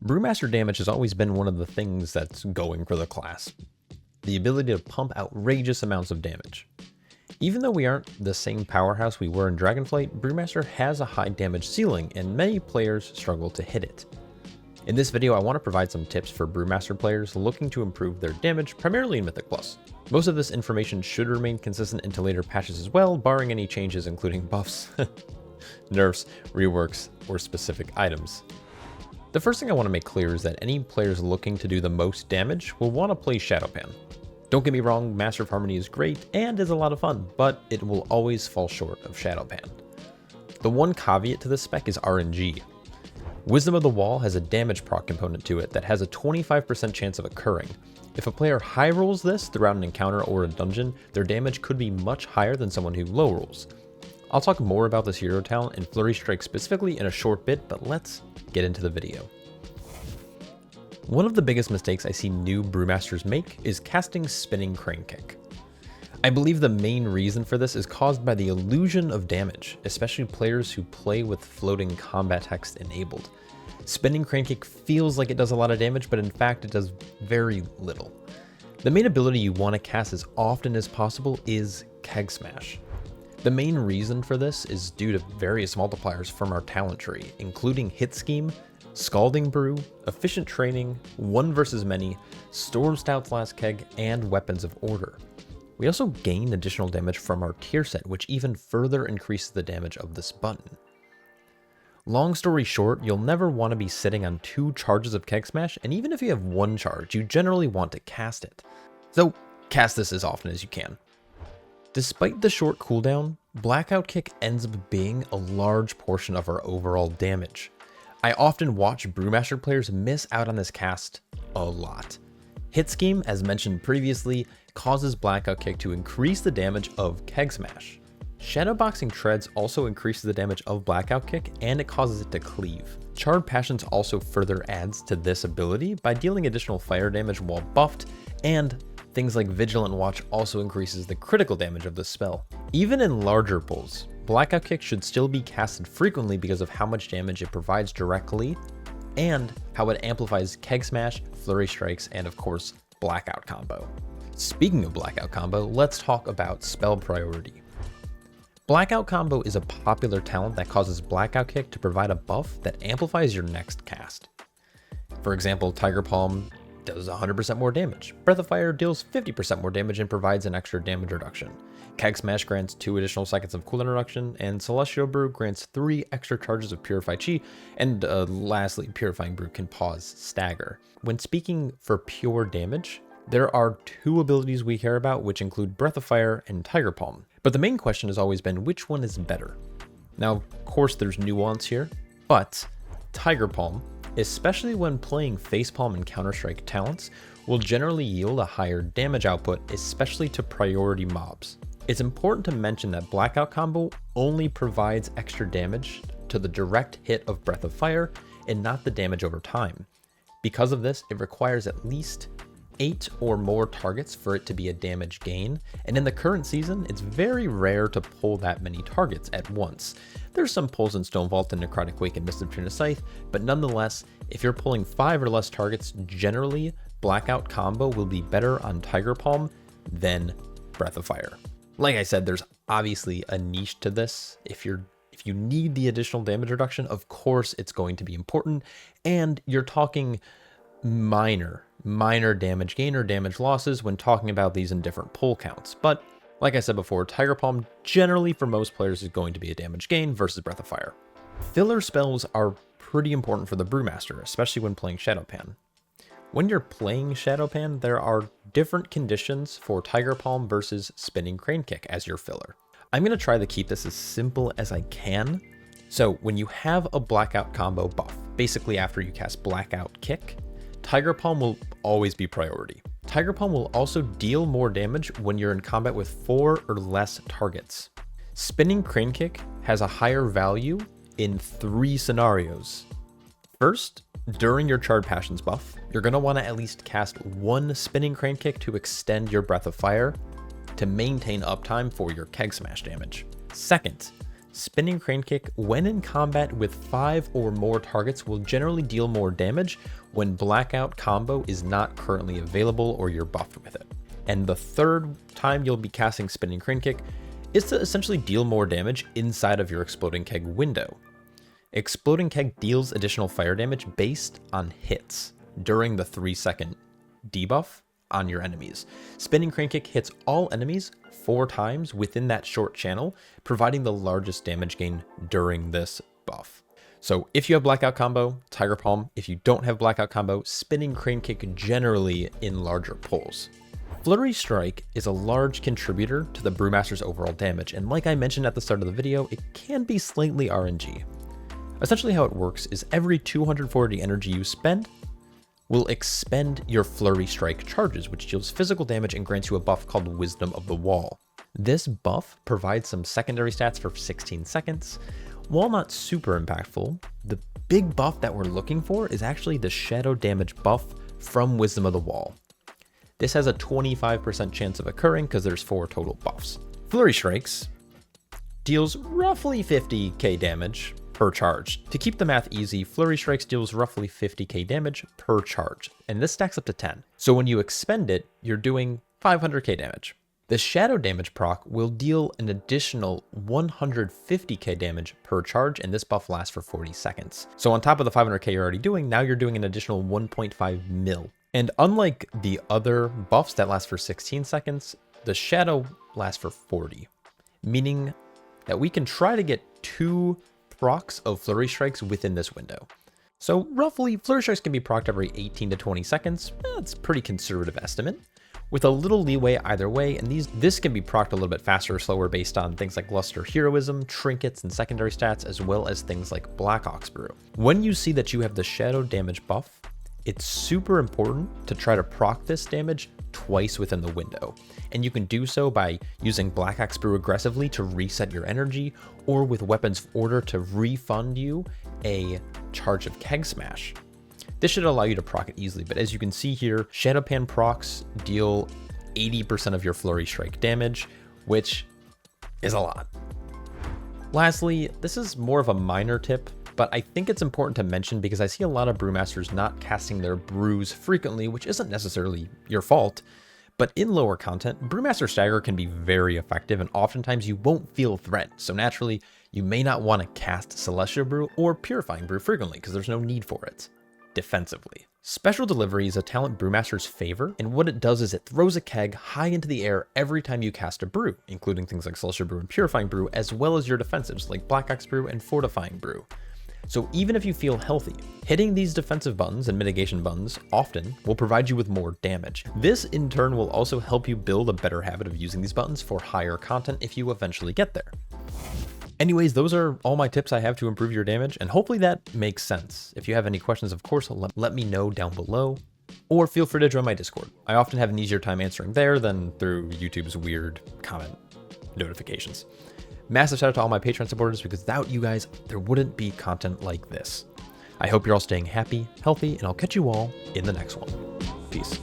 Brewmaster damage has always been one of the things that's going for the class. The ability to pump outrageous amounts of damage. Even though we aren't the same powerhouse we were in Dragonflight, Brewmaster has a high damage ceiling and many players struggle to hit it. In this video, I want to provide some tips for Brewmaster players looking to improve their damage, primarily in Mythic Plus. Most of this information should remain consistent into later patches as well, barring any changes including buffs, nerfs, reworks, or specific items. The first thing I want to make clear is that any players looking to do the most damage will want to play Shado-pan. Don't get me wrong, Master of Harmony is great and is a lot of fun, but it will always fall short of Shado-pan. The one caveat to this spec is RNG. Wisdom of the Wall has a damage proc component to it that has a 25% chance of occurring. If a player high rolls this throughout an encounter or a dungeon, their damage could be much higher than someone who low rolls. I'll talk more about this hero talent and Flurry Strike specifically in a short bit, but let's get into the video. One of the biggest mistakes I see new Brewmasters make is casting Spinning Crane Kick. I believe the main reason for this is caused by the illusion of damage, especially players who play with floating combat text enabled. Spinning Crane Kick feels like it does a lot of damage, but in fact it does very little. The main ability you want to cast as often as possible is Keg Smash. The main reason for this is due to various multipliers from our talent tree, including Hit Scheme, Scalding Brew, Efficient Training, One versus Many, Storm Stout's Last Keg, and Weapons of Order. We also gain additional damage from our tier set, which even further increases the damage of this button. Long story short, you'll never want to be sitting on 2 charges of Keg Smash, and even if you have 1 charge, you generally want to cast it. So cast this as often as you can. Despite the short cooldown, Blackout Kick ends up being a large portion of our overall damage. I often watch Brewmaster players miss out on this cast a lot. Hit Scheme, as mentioned previously, causes Blackout Kick to increase the damage of Keg Smash. Shadowboxing Treads also increases the damage of Blackout Kick and it causes it to cleave. Charred Passions also further adds to this ability by dealing additional fire damage while buffed, and things like Vigilant Watch also increases the critical damage of the spell. Even in larger pulls, Blackout Kick should still be casted frequently because of how much damage it provides directly and how it amplifies Keg Smash, Flurry Strikes, and of course, Blackout Combo. Speaking of Blackout Combo, let's talk about spell priority. Blackout Combo is a popular talent that causes Blackout Kick to provide a buff that amplifies your next cast. For example, Tiger Palm does 100% more damage. Breath of Fire deals 50% more damage and provides an extra damage reduction. Keg Smash grants 2 additional seconds of cooldown reduction, and Celestial Brew grants 3 extra charges of Purified Chi, and lastly, Purifying Brew can pause Stagger. When speaking for pure damage, there are 2 abilities we care about, which include Breath of Fire and Tiger Palm. But the main question has always been, which one is better? Now, of course, there's nuance here, but Tiger Palm, especially when playing Facepalm and Counter-Strike talents, will generally yield a higher damage output, especially to priority mobs. It's important to mention that Blackout Combo only provides extra damage to the direct hit of Breath of Fire and not the damage over time. Because of this, it requires at least 8 or more targets for it to be a damage gain, and in the current season, it's very rare to pull that many targets at once. There's some pulls in Stonevault and Necrotic Wake and Mist of Trina Scythe, but nonetheless, if you're pulling 5 or less targets, generally, Blackout Combo will be better on Tiger Palm than Breath of Fire. Like I said, there's obviously a niche to this. If you need the additional damage reduction, of course it's going to be important, and you're talking minor damage gain or damage losses when talking about these in different pull counts. But like I said before, Tiger Palm generally for most players is going to be a damage gain versus Breath of Fire. Filler spells are pretty important for the Brewmaster, especially when playing Shado-pan. When you're playing Shado-pan, there are different conditions for Tiger Palm versus Spinning Crane Kick as your filler. I'm going to try to keep this as simple as I can. So when you have a Blackout Combo buff, basically after you cast Blackout Kick, Tiger Palm will always be priority. Tiger Palm will also deal more damage when you're in combat with 4 or less targets. Spinning Crane Kick has a higher value in 3 scenarios. First, during your Charred Passions buff, you're going to want to at least cast 1 Spinning Crane Kick to extend your Breath of Fire to maintain uptime for your Keg Smash damage. Second, Spinning Crane Kick, when in combat with 5 or more targets, will generally deal more damage when Blackout Combo is not currently available or you're buffed with it. And the third time you'll be casting Spinning Crane Kick is to essentially deal more damage inside of your Exploding Keg window. Exploding Keg deals additional fire damage based on hits during the 3-second debuff on your enemies. Spinning Crane Kick hits all enemies 4 times within that short channel, providing the largest damage gain during this buff. So if you have Blackout Combo, Tiger Palm. If you don't have Blackout Combo, Spinning Crane Kick generally in larger pulls. Flurry Strike is a large contributor to the Brewmaster's overall damage, and like I mentioned at the start of the video, it can be slightly RNG. Essentially how it works is every 240 energy you spend will expend your Flurry Strike charges, which deals physical damage and grants you a buff called Wisdom of the Wall. This buff provides some secondary stats for 16 seconds. While not super impactful, the big buff that we're looking for is actually the shadow damage buff from Wisdom of the Wall. This has a 25% chance of occurring because there's 4 total buffs. Flurry Strikes deals roughly 50k damage per charge. To keep the math easy, Flurry Strikes deals roughly 50k damage per charge, and this stacks up to 10. So when you expend it, you're doing 500k damage. The shadow damage proc will deal an additional 150k damage per charge, and this buff lasts for 40 seconds. So on top of the 500k you're already doing, now you're doing an additional 1.5 mil. And unlike the other buffs that last for 16 seconds, the shadow lasts for 40, meaning that we can try to get 2 procs of Flurry Strikes within this window. So roughly, Flurry Strikes can be procced every 18 to 20 seconds. That's a pretty conservative estimate, with a little leeway either way, and this can be procced a little bit faster or slower based on things like Luster Heroism, trinkets, and secondary stats, as well as things like Black Ox Brew. When you see that you have the shadow damage buff, it's super important to try to proc this damage twice within the window. And you can do so by using Black Ox Brew aggressively to reset your energy, or with Weapons of Order to refund you a charge of Keg Smash. This should allow you to proc it easily, but as you can see here, Shado-pan procs deal 80% of your Flurry Strike damage, which is a lot. Lastly, this is more of a minor tip, but I think it's important to mention because I see a lot of brewmasters not casting their brews frequently, which isn't necessarily your fault, but in lower content, Brewmaster Stagger can be very effective, and oftentimes you won't feel threat, so naturally, you may not want to cast Celestial Brew or Purifying Brew frequently because there's no need for it defensively. Special Delivery is a talent Brewmasters favor, and what it does is it throws a keg high into the air every time you cast a brew, including things like Celestial Brew and Purifying Brew, as well as your defensives like Black Ox Brew and Fortifying Brew. So even if you feel healthy, hitting these defensive buttons and mitigation buttons often will provide you with more damage. This in turn will also help you build a better habit of using these buttons for higher content if you eventually get there. Anyways, those are all my tips I have to improve your damage, and hopefully that makes sense. If you have any questions, of course, let me know down below, or feel free to join my Discord. I often have an easier time answering there than through YouTube's weird comment notifications. Massive shout out to all my Patreon supporters, because without you guys, there wouldn't be content like this. I hope you're all staying happy, healthy, and I'll catch you all in the next one. Peace.